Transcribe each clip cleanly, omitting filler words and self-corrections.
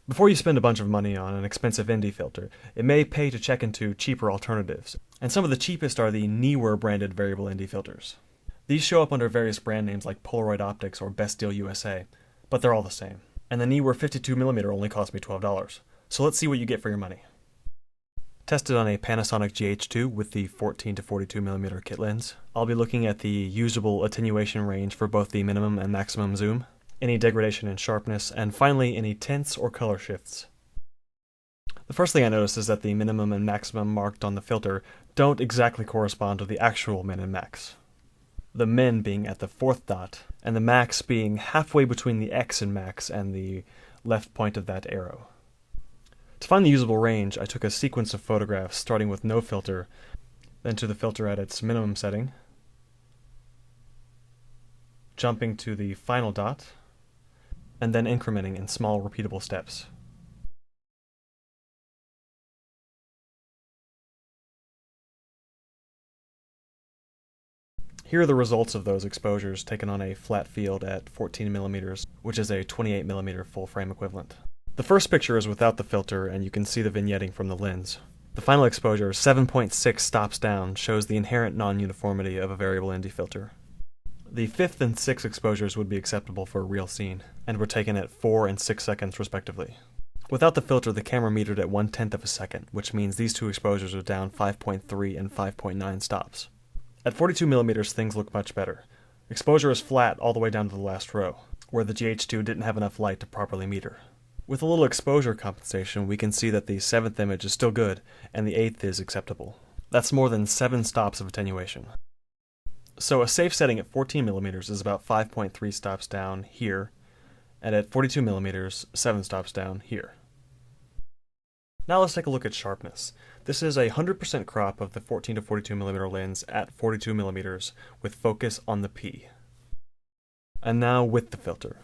Before you spend a bunch of money on an expensive ND filter, it may pay to check into cheaper alternatives, and some of the cheapest are the Neewer branded variable ND filters. These show up under various brand names like Polaroid Optics or Best Deal USA, but they're all the same. And the Neewer 52mm only cost me $12, so let's see what you get for your money. Tested on a Panasonic GH2 with the 14 to 42mm kit lens. I'll be looking at the usable attenuation range for both the minimum and maximum zoom, any degradation in sharpness, and finally any tints or color shifts. The first thing I notice is that the minimum and maximum marked on the filter don't exactly correspond to the actual min and max. The min being at the fourth dot, and the max being halfway between the X in max and the left point of that arrow. To find the usable range, I took a sequence of photographs starting with no filter, then to the filter at its minimum setting, jumping to the final dot, and then incrementing in small repeatable steps. Here are the results of those exposures taken on a flat field at 14mm, which is a 28mm full frame equivalent. The first picture is without the filter, and you can see the vignetting from the lens. The final exposure, 7.6 stops down, shows the inherent non-uniformity of a variable ND filter. The fifth and sixth exposures would be acceptable for a real scene, and were taken at 4 and 6 seconds respectively. Without the filter, the camera metered at 1/10 of a second, which means these two exposures are down 5.3 and 5.9 stops. At 42mm, things look much better. Exposure is flat all the way down to the last row, where the GH2 didn't have enough light to properly meter. With a little exposure compensation, we can see that the 7th image is still good, and the 8th is acceptable. That's more than 7 stops of attenuation. So a safe setting at 14mm is about 5.3 stops down here, and at 42mm, 7 stops down here. Now let's take a look at sharpness. This is a 100% crop of the 14 to 42mm lens at 42mm with focus on the P. And now with the filter.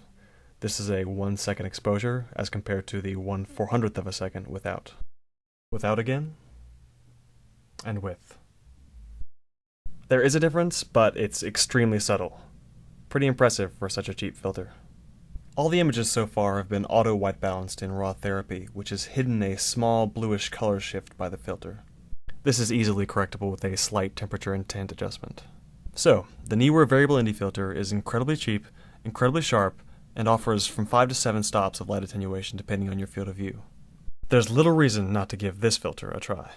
This is a 1 second exposure as compared to the 1/400th of a second without. Without again, and with. There is a difference, but it's extremely subtle. Pretty impressive for such a cheap filter. All the images so far have been auto white balanced in raw therapy, which has hidden a small bluish color shift by the filter. This is easily correctable with a slight temperature and tint adjustment. So, the Neewer variable ND filter is incredibly cheap, incredibly sharp, and offers from 5 to 7 stops of light attenuation depending on your field of view. There's little reason not to give this filter a try.